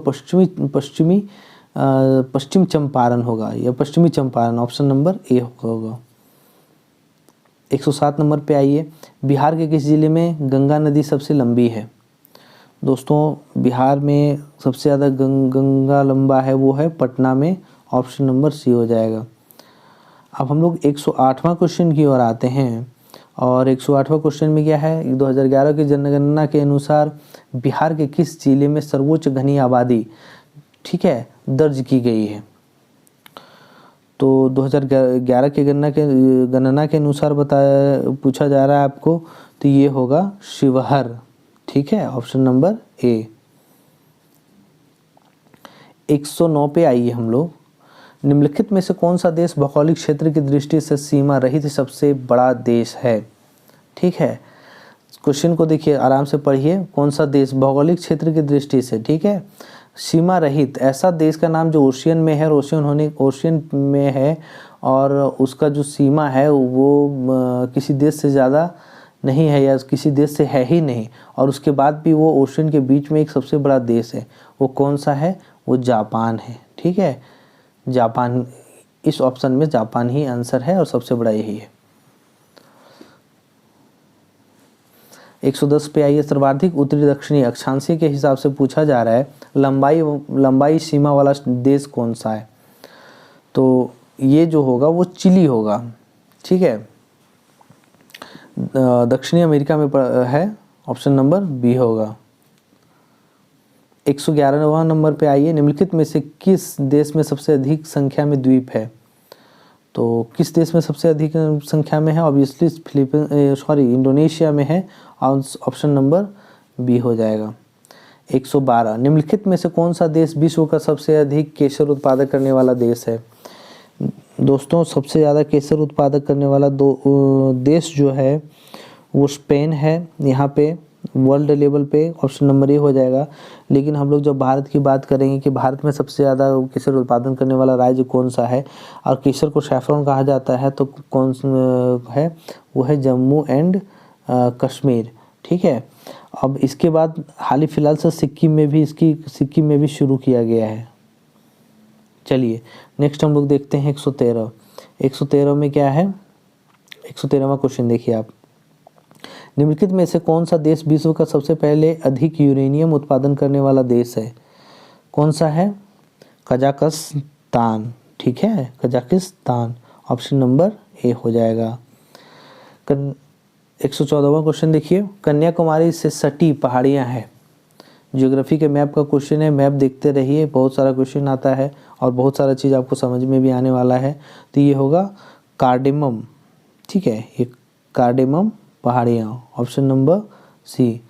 S1: पश्चिम चंपारण होगा, या पश्चिमी चंपारण, ऑप्शन नंबर ए होगा। 107 नंबर पे आइए, बिहार के किस जिले में गंगा नदी सबसे लंबी है? दोस्तों बिहार में सबसे ज़्यादा गंगा लंबा है वो है पटना में, ऑप्शन नंबर सी हो जाएगा। अब हम लोग 108वां क्वेश्चन की ओर आते हैं, और 108वां क्वेश्चन में क्या है, 2011 की जनगणना के अनुसार बिहार के किस जिले में सर्वोच्च घनी आबादी, ठीक है, दर्ज की गई है? तो 2011 की गणना के अनुसार पूछा जा रहा है आपको, तो ये होगा शिवहर। ठीक है, ऑप्शन नंबर ए। 109 पे आइए हम लोग। निम्नलिखित में से कौन सा देश भौगोलिक क्षेत्र की दृष्टि से सीमा रहित सबसे बड़ा देश है? ठीक है, क्वेश्चन को देखिए, आराम से पढ़िए। कौन सा देश भौगोलिक क्षेत्र की दृष्टि से, ठीक है, सीमा रहित, ऐसा देश का नाम जो ओशियन में है, ओशियन में है और उसका जो सीमा है वो किसी देश से ज़्यादा नहीं है या किसी देश से है ही नहीं, और उसके बाद भी वो ओशियन के बीच में एक सबसे बड़ा देश है। वो कौन सा है? वो जापान है। ठीक है, जापान, इस ऑप्शन में जापान ही आंसर है और सबसे बड़ा यही है। 110 पे आइए। सर्वाधिक उत्तरी दक्षिणी अक्षांशीय के हिसाब से पूछा जा रहा है लंबाई सीमा वाला देश कौन सा है? तो ये जो होगा वो चिली होगा। ठीक है, दक्षिणी अमेरिका में है, ऑप्शन नंबर बी होगा। 111वां नंबर पे आइए। निम्नलिखित में से किस देश में सबसे अधिक संख्या में द्वीप है? तो किस देश में सबसे अधिक संख्या में है? ऑब्वियसली इंडोनेशिया में है, ऑप्शन नंबर बी हो जाएगा। 112, निम्नलिखित में से कौन सा देश विश्व का सबसे अधिक केसर उत्पादक करने वाला देश है? दोस्तों, सबसे ज़्यादा केसर उत्पादक करने वाला देश जो है वो स्पेन है यहाँ पे वर्ल्ड लेवल पे, ऑप्शन नंबर ए हो जाएगा। लेकिन हम लोग जब भारत की बात करेंगे कि भारत में सबसे ज़्यादा केसर उत्पादन करने वाला राज्य कौन सा है और केसर को सैफरन कहा जाता है, तो कौन है? वो है जम्मू एंड कश्मीर। ठीक है, अब इसके बाद हाल ही फिलहाल से सिक्किम में भी शुरू किया गया है। चलिए नेक्स्ट हम लोग देखते हैं 113। 113 में क्या है? 113वां क्वेश्चन देखिए आप। निम्नलिखित में से कौन सा देश विश्व का सबसे पहले अधिक यूरेनियम उत्पादन करने वाला देश है? कौन सा है? कजाकिस्तान। ठीक है, कजाकिस्तान, ऑप्शन नंबर ए हो जाएगा। 114वां क्वेश्चन देखिए। कन्याकुमारी से सटी पहाड़ियाँ हैं। ज्योग्राफी के मैप का क्वेश्चन है, मैप देखते रहिए, बहुत सारा क्वेश्चन आता है और बहुत सारा चीज़ आपको समझ में भी आने वाला है। तो ये होगा कार्डेमम। ठीक है, ये कार्डेमम पहाड़ियाँ, option number C.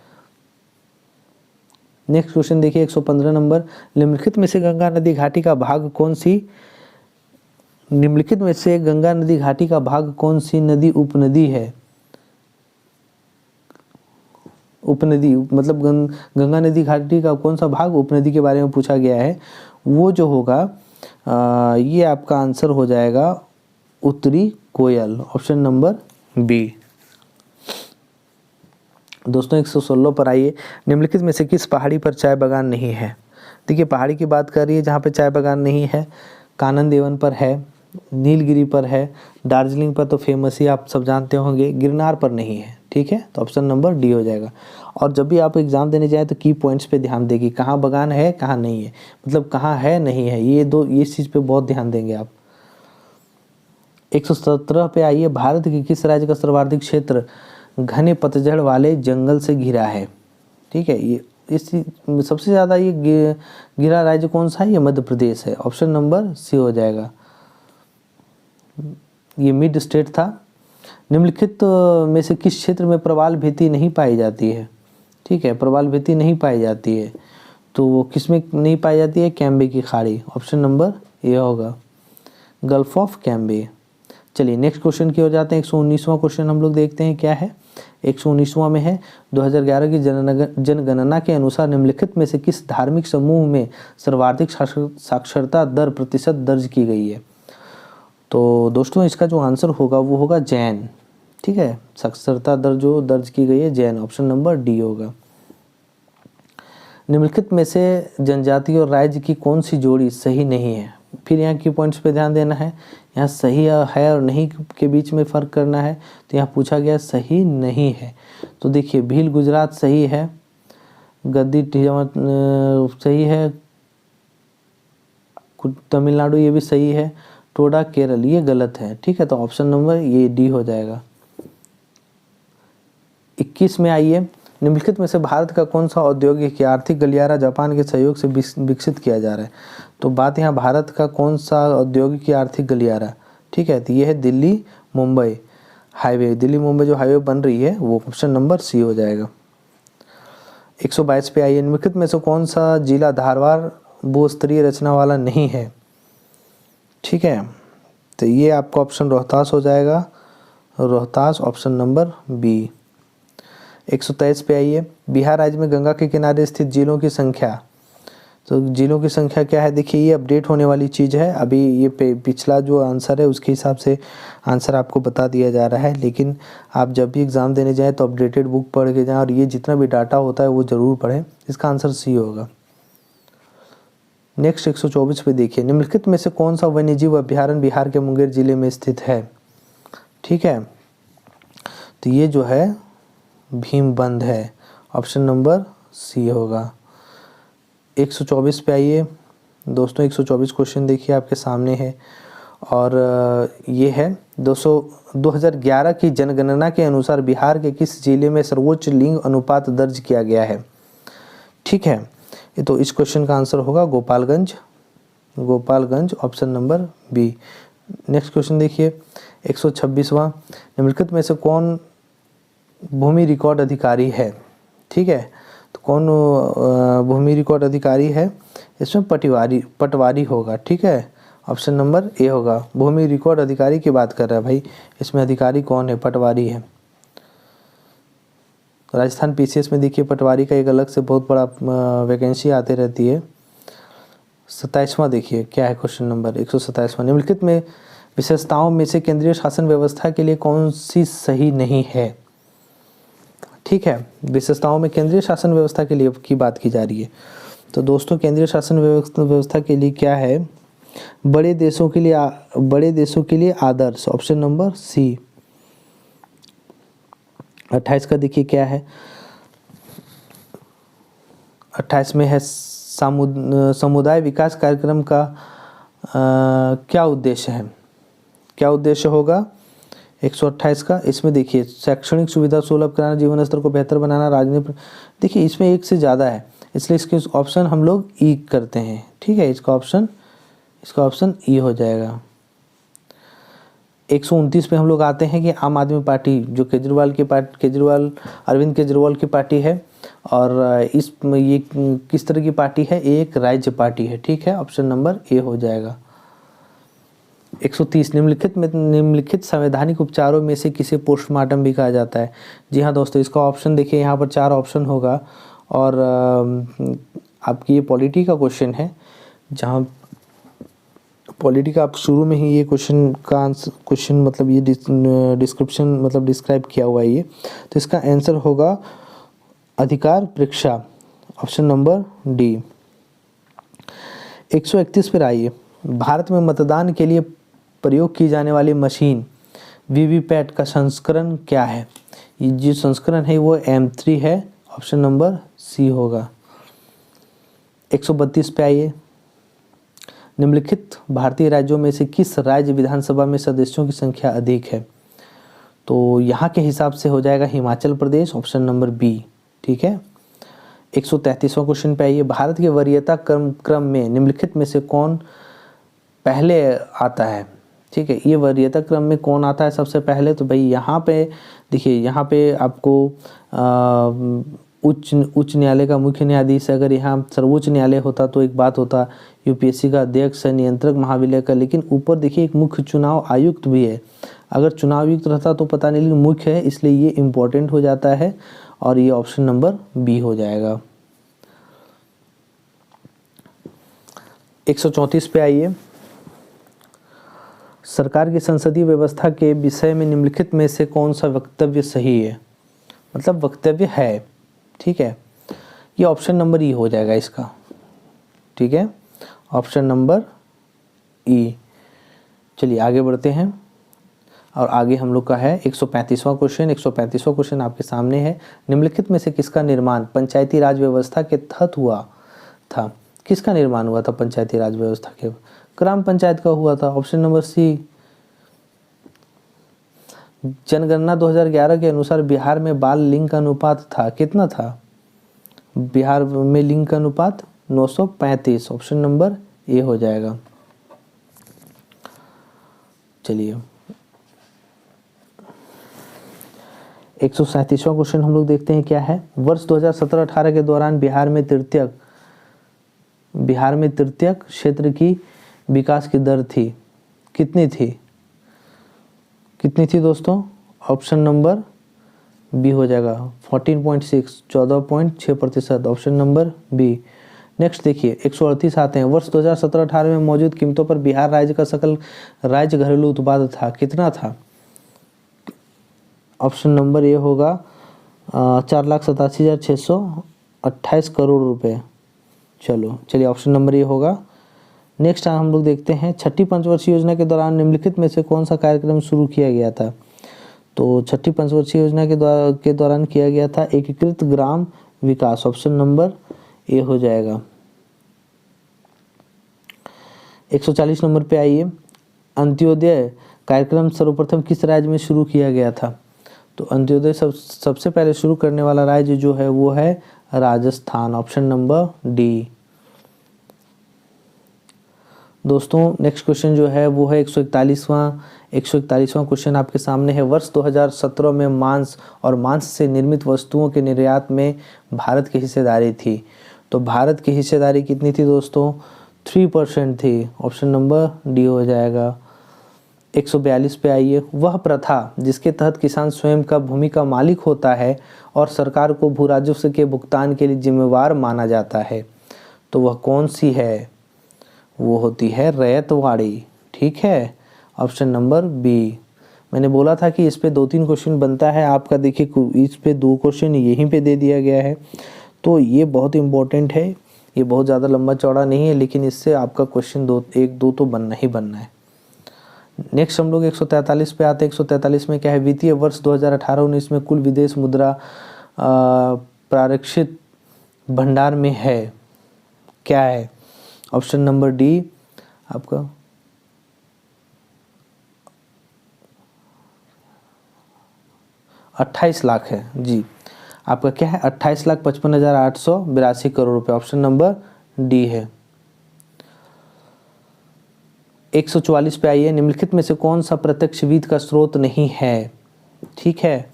S1: Next question देखिए 115 नंबर। निम्नलिखित में से गंगा नदी घाटी का भाग कौन सी नदी उपनदी है? उपनदी मतलब गंगा नदी घाटी का कौन सा भाग उपनदी के बारे में पूछा गया है। वो जो होगा ये आपका आंसर हो जाएगा उत्तरी कोयल, ऑप्शन नंबर बी। दोस्तों 116 पर आइए। निम्नलिखित में से किस पहाड़ी पर चाय बागान नहीं है? देखिए, पहाड़ी की बात कर रही है जहाँ पे चाय बागान नहीं है। कानन देवन पर है, नीलगिरी पर है, दार्जिलिंग पर तो फेमस ही आप सब जानते होंगे, गिरनार पर नहीं है। ठीक है, तो ऑप्शन नंबर डी हो जाएगा। और जब भी आप एग्जाम देने जाए तो की पॉइंट्स पे ध्यान देगी, कहाँ बागान है कहाँ नहीं है, मतलब कहाँ है नहीं है, ये चीज़ पे बहुत ध्यान देंगे आप। 117 पे आइए। भारत के किस राज्य का सर्वाधिक क्षेत्र घने पतझड़ वाले जंगल से घिरा है? ठीक है, ये सबसे ज़्यादा ये घिरा राज्य कौन सा है? ये मध्य प्रदेश है, ऑप्शन नंबर सी हो जाएगा। ये मिड स्टेट था। निम्नलिखित में से किस क्षेत्र में प्रवाल भित्ति नहीं पाई जाती है? ठीक है, प्रवाल भित्ति नहीं पाई जाती है, तो वो किस में नहीं पाई जाती है? कैम्बे की खाड़ी, ऑप्शन नंबर ए होगा, गल्फ ऑफ कैम्बे। चलिए नेक्स्ट क्वेश्चन की ओर जाते हैं। 119वां क्वेश्चन हम लोग देखते हैं क्या है। 119वां में है 2011 की जनगणना के अनुसार निम्नलिखित में से किस धार्मिक समूह में सर्वाधिक साक्षरता दर प्रतिशत दर्ज की गई है? तो दोस्तों इसका जो आंसर होगा वो होगा जैन। ठीक है, साक्षरता दर जो दर्ज की गई है जैन, ऑप्शन नंबर डी होगा। निम्नलिखित में से जनजाति और राज्य की कौन सी जोड़ी सही नहीं है? फिर यहाँ की पॉइंट्स पे ध्यान देना है, यहाँ सही है और नहीं के बीच में फ़र्क करना है। तो यहाँ पूछा गया सही नहीं है, तो देखिए भील गुजरात सही है, गद्दी सही है, तमिलनाडु ये भी सही है, टोडा केरल ये गलत है। ठीक है, तो ऑप्शन नंबर ये डी हो जाएगा। 21 में आइए। निम्नलिखित में से भारत का कौन सा औद्योगिक या आर्थिक गलियारा जापान के सहयोग से विकसित किया जा रहा है? तो बात यहाँ भारत का कौन सा औद्योगिक या आर्थिक गलियारा, ठीक है, तो ये है दिल्ली मुंबई हाईवे, दिल्ली मुंबई जो हाईवे बन रही है वो ऑप्शन नंबर सी हो जाएगा। 122 पे आइए, निम्नलिखित में से कौन सा जिला धारवाड़ भूस्तरीय रचना वाला नहीं है? ठीक है, तो ये आपका ऑप्शन रोहतास हो जाएगा, रोहतास ऑप्शन नंबर बी। 123 पे आइए, बिहार राज्य में गंगा के किनारे स्थित जिलों की संख्या। तो जिलों की संख्या क्या है? देखिए ये अपडेट होने वाली चीज़ है, अभी ये पिछला जो आंसर है उसके हिसाब से आंसर आपको बता दिया जा रहा है, लेकिन आप जब भी एग्ज़ाम देने जाएँ तो अपडेटेड बुक पढ़ के जाएँ और ये जितना भी डाटा होता है वो ज़रूर पढ़ें। इसका आंसर सी होगा। नेक्स्ट 124 पे देखिए, निम्नलिखित में से कौन सा वन्यजीव अभ्यारण्य बिहार के मुंगेर जिले में स्थित है? ठीक है, तो ये जो है भीमबंध है, ऑप्शन नंबर सी होगा। 124 पे आइए दोस्तों, 124 क्वेश्चन देखिए आपके सामने है और ये है 2011 की जनगणना के अनुसार बिहार के किस जिले में सर्वोच्च लिंग अनुपात दर्ज किया गया है? ठीक है, ये तो इस क्वेश्चन का आंसर होगा Gopalganj, Gopalganj option number B. Next question देखिए 126वां, निम्नलिखित में से कौन भूमि रिकॉर्ड अधिकारी है? ठीक है, तो कौन भूमि रिकॉर्ड अधिकारी है? इसमें पटवारी होगा। ठीक है, ऑप्शन नंबर ए होगा। भूमि रिकॉर्ड अधिकारी की बात कर रहा है भाई, इसमें अधिकारी कौन है? पटवारी है। राजस्थान पीसीएस में देखिए पटवारी का एक अलग से बहुत बड़ा वैकेंसी आते रहती है। 27वां देखिए क्या है क्वेश्चन नंबर 127वां, निम्नलिखित में विशेषताओं में से केंद्रीय शासन व्यवस्था के लिए कौन सी सही नहीं है? ठीक है, विशेषताओं में केंद्रीय शासन व्यवस्था के लिए की बात की जा रही है। तो दोस्तों केंद्रीय शासन व्यवस्था के लिए क्या है? बड़े देशों के लिए आदर्श, ऑप्शन नंबर सी। 28 का देखिए क्या है, 28 में है समुदाय विकास कार्यक्रम का क्या उद्देश्य है? क्या उद्देश्य होगा 128 का? इसमें देखिए शैक्षणिक सुविधा सुलभ कराना, जीवन स्तर को बेहतर बनाना, राजनीति। देखिए इसमें एक से ज़्यादा है, इसलिए इसके ऑप्शन हम लोग ई करते हैं। ठीक है, इसका ऑप्शन ई हो जाएगा। 129 पे हम लोग आते हैं कि आम आदमी पार्टी जो अरविंद केजरीवाल की पार्टी है और ये किस तरह की पार्टी है? एक राज्य पार्टी है। ठीक है, ऑप्शन नंबर ए हो जाएगा। 130, निम्नलिखित संवैधानिक उपचारों में से किसे पोस्टमार्टम भी कहा जाता है? जी हाँ दोस्तों, इसका ऑप्शन देखिए यहाँ पर 4 ऑप्शन होगा और आपकी ये पॉलिटी का क्वेश्चन है, जहाँ पॉलिटी का आप शुरू में ही ये क्वेश्चन मतलब ये डिस्क्रिप्शन मतलब डिस्क्राइब किया हुआ है ये, तो इसका आंसर होगा अधिकार परीक्षा, ऑप्शन नंबर डी। 131 पर आइए, भारत में मतदान के लिए प्रयोग की जाने वाली मशीन वीवीपैट का संस्करण क्या है? ये जो संस्करण है वो M3 है, ऑप्शन नंबर सी होगा। 132 पे आइए, निम्नलिखित भारतीय राज्यों में से किस राज्य विधानसभा में सदस्यों की संख्या अधिक है? तो यहाँ के हिसाब से हो जाएगा Himachal Pradesh, option number B. ठीक है, 133वां क्वेश्चन पे आइए, भारत के वरीयता क्रम में निम्नलिखित में से कौन पहले आता है? ठीक है, ये वरीयता क्रम में कौन आता है सबसे पहले? तो भाई यहाँ पे देखिए, यहाँ पे आपको उच्च न्यायालय का मुख्य न्यायाधीश, अगर यहाँ सर्वोच्च न्यायालय होता तो एक बात होता, यूपीएससी का अध्यक्ष, नियंत्रक महाविद्यालय का, लेकिन ऊपर देखिए एक मुख्य चुनाव आयुक्त भी है। अगर चुनाव आयुक्त रहता तो पता नहीं, लेकिन मुख्य है इसलिए ये इम्पोर्टेंट हो जाता है और ये ऑप्शन नंबर बी हो जाएगा। 134 पे आइए, सरकार की संसदीय व्यवस्था के विषय में निम्नलिखित में से कौन सा वक्तव्य सही है? मतलब वक्तव्य है। ठीक है, ये ऑप्शन नंबर ई हो जाएगा इसका। ठीक है, ऑप्शन नंबर ई। चलिए आगे बढ़ते हैं और आगे हम लोग का है 135वां क्वेश्चन। 135वां क्वेश्चन आपके सामने है, निम्नलिखित में से किसका निर्माण पंचायती राज व्यवस्था के तहत हुआ था? किसका निर्माण हुआ था पंचायती राज व्यवस्था के? ग्राम पंचायत का हुआ था, ऑप्शन नंबर सी। जनगणना 2011 के अनुसार बिहार में बाल लिंग का अनुपात था, कितना था बिहार में लिंग का अनुपात? 935, ऑप्शन नंबर ए हो जाएगा। चलिए 137वां क्वेश्चन हम लोग देखते हैं क्या है। वर्ष 2017-18 के दौरान बिहार में तृतीयक क्षेत्र की विकास की दर थी, कितनी थी दोस्तों? ऑप्शन नंबर बी हो जाएगा 14.6, 14.6%, ऑप्शन नंबर बी। नेक्स्ट देखिए 138 आते हैं। वर्ष 2017-18 में मौजूद कीमतों पर बिहार राज्य का सकल राज्य घरेलू उत्पाद था, कितना था? ऑप्शन नंबर ए होगा 4,87,628 करोड़ रुपए। चलिए ऑप्शन नंबर ए होगा। नेक्स्ट हम लोग देखते हैं, छठी पंचवर्षीय योजना के दौरान निम्नलिखित में से कौन सा कार्यक्रम शुरू किया गया था? तो छठी पंचवर्षीय योजना के दौरान किया गया था एकीकृत ग्राम विकास, ऑप्शन नंबर ए हो जाएगा। 140 नंबर पे आइए, अंत्योदय कार्यक्रम सर्वप्रथम किस राज्य में शुरू किया गया था? तो अंत्योदय सबसे पहले शुरू करने वाला राज्य जो है वो है राजस्थान, ऑप्शन नंबर डी। दोस्तों नेक्स्ट क्वेश्चन जो है वो है 141वां क्वेश्चन आपके सामने है। वर्ष 2017 में मांस और मांस से निर्मित वस्तुओं के निर्यात में भारत की हिस्सेदारी थी। तो भारत की हिस्सेदारी कितनी थी दोस्तों? 3% थी, ऑप्शन नंबर डी हो जाएगा। 142 पे आइए, वह प्रथा जिसके तहत किसान स्वयं का भूमि का मालिक होता है और सरकार को भू राजस्व के भुगतान के लिए जिम्मेवार माना जाता है, तो वह कौन सी है? वो होती है रैयतवाड़ी, ठीक है, ऑप्शन नंबर बी। मैंने बोला था कि इस पे 2-3 क्वेश्चन बनता है आपका। देखिए इस पे 2 क्वेश्चन यहीं पे दे दिया गया है, तो ये बहुत इंपॉर्टेंट है। ये बहुत ज़्यादा लंबा चौड़ा नहीं है, लेकिन इससे आपका क्वेश्चन 1-2 तो बनना ही बनना है। नेक्स्ट हम लोग 143 पे आते हैं। 143 में क्या है? वित्तीय वर्ष 2018-19 में कुल विदेश मुद्रा प्रारक्षित भंडार में है, क्या है? ऑप्शन नंबर डी आपका 28 लाख है जी। आपका क्या है? 28,55,882 करोड़ रुपए, ऑप्शन नंबर डी है। 144 पे आइए, निम्नलिखित में से कौन सा प्रत्यक्ष वित्त का स्रोत नहीं है? ठीक है,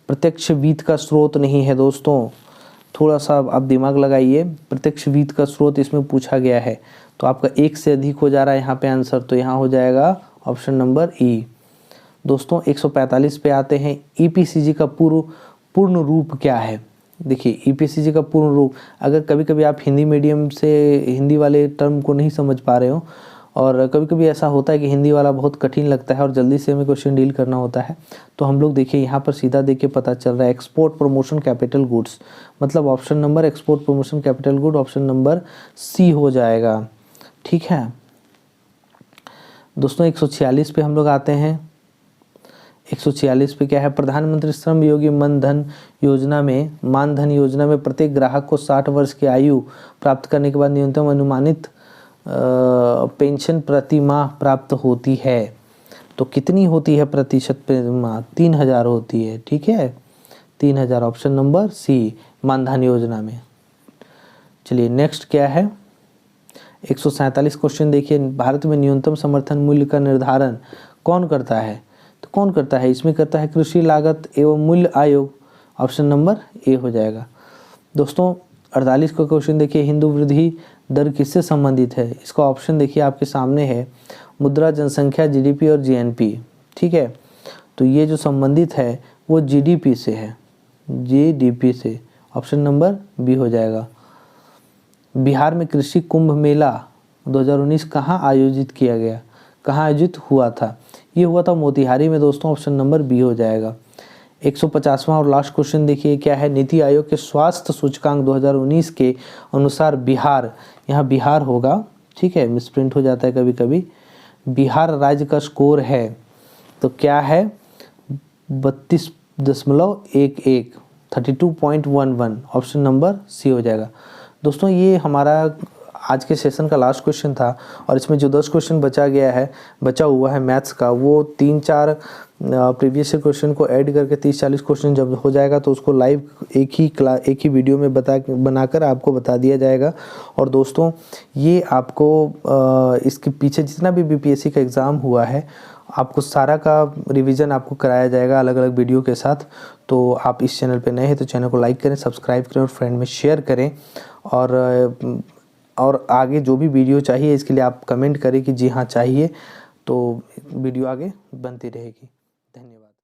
S1: प्रत्यक्ष वित्त का स्रोत नहीं है दोस्तों, थोड़ा सा आप दिमाग लगाइए। प्रत्यक्ष वित्त का स्रोत इसमें पूछा गया है, तो आपका 1 से अधिक हो जा रहा है यहाँ पे आंसर, तो यहाँ हो जाएगा ऑप्शन नंबर ई। दोस्तों 145 पे आते हैं। ईपीसीजी का पूर्ण रूप क्या है? देखिए ईपीसीजी का पूर्ण रूप, अगर कभी कभी आप हिंदी मीडियम से हिंदी वाले टर्म को नहीं समझ पा रहे हो, और कभी कभी ऐसा होता है कि हिंदी वाला बहुत कठिन लगता है और जल्दी से हमें क्वेश्चन डील करना होता है, तो हम लोग देखिए यहाँ पर सीधा देख के पता चल रहा है एक्सपोर्ट प्रमोशन कैपिटल गुड्स, मतलब option number export promotion capital good, option number C हो जाएगा, ठीक है। दोस्तों 146 पे हम लोग आते हैं। 146 पे क्या है? प्रधानमंत्री श्रम योगी मानधन योजना में प्रत्येक ग्राहक को 60 वर्ष की आयु प्राप्त करने के बाद न्यूनतम अनुमानित पेंशन प्रति माह प्राप्त होती है, तो कितनी होती है प्रतिशत पे माह? 3,000 होती है, ठीक है, 3,000, ऑप्शन नंबर सी, मानधन योजना में। चलिए नेक्स्ट क्या है? 147 क्वेश्चन देखिए, भारत में न्यूनतम समर्थन मूल्य का निर्धारण कौन करता है? तो कौन करता है? इसमें करता है कृषि लागत एवं मूल्य आयोग, ऑप्शन नंबर ए हो जाएगा। दोस्तों 48 का क्वेश्चन देखिए, हिंदू वृद्धि दर किससे संबंधित है? इसका ऑप्शन देखिए आपके सामने है, मुद्रा, जनसंख्या, जीडीपी और जीएनपी, ठीक है। तो ये जो संबंधित है वो जीडीपी से है, जीडीपी से, ऑप्शन नंबर बी हो जाएगा। बिहार में कृषि कुंभ मेला 2019 कहाँ आयोजित किया गया? कहाँ आयोजित हुआ था? ये हुआ था मोतिहारी में दोस्तों, ऑप्शन नंबर बी हो जाएगा। 150वां और लास्ट क्वेश्चन देखिए क्या है? नीति आयोग के स्वास्थ्य सूचकांक 2019 के अनुसार बिहार, यहाँ बिहार होगा, ठीक है, मिसप्रिंट हो जाता है कभी कभी, बिहार राज्य का स्कोर है तो क्या है? 32.11, 32.11, ऑप्शन नंबर सी हो जाएगा। दोस्तों ये हमारा आज के सेशन का लास्ट क्वेश्चन था और इसमें जो 10 क्वेश्चन बचा हुआ है मैथ्स का, वो 3-4 प्रीवियस क्वेश्चन को ऐड करके 30-40 क्वेश्चन जब हो जाएगा तो उसको लाइव एक ही वीडियो में बनाकर आपको बता दिया जाएगा। और दोस्तों ये आपको इसके पीछे जितना भी बीपीएससी का एग्ज़ाम हुआ है आपको सारा का रिवीजन आपको कराया जाएगा अलग अलग वीडियो के साथ। तो आप इस चैनल पे नए हैं तो चैनल को लाइक करें, सब्सक्राइब करें और फ्रेंड में शेयर करें। और आगे जो भी वीडियो चाहिए इसके लिए आप कमेंट करें कि जी हाँ चाहिए, तो वीडियो आगे बनती रहेगी।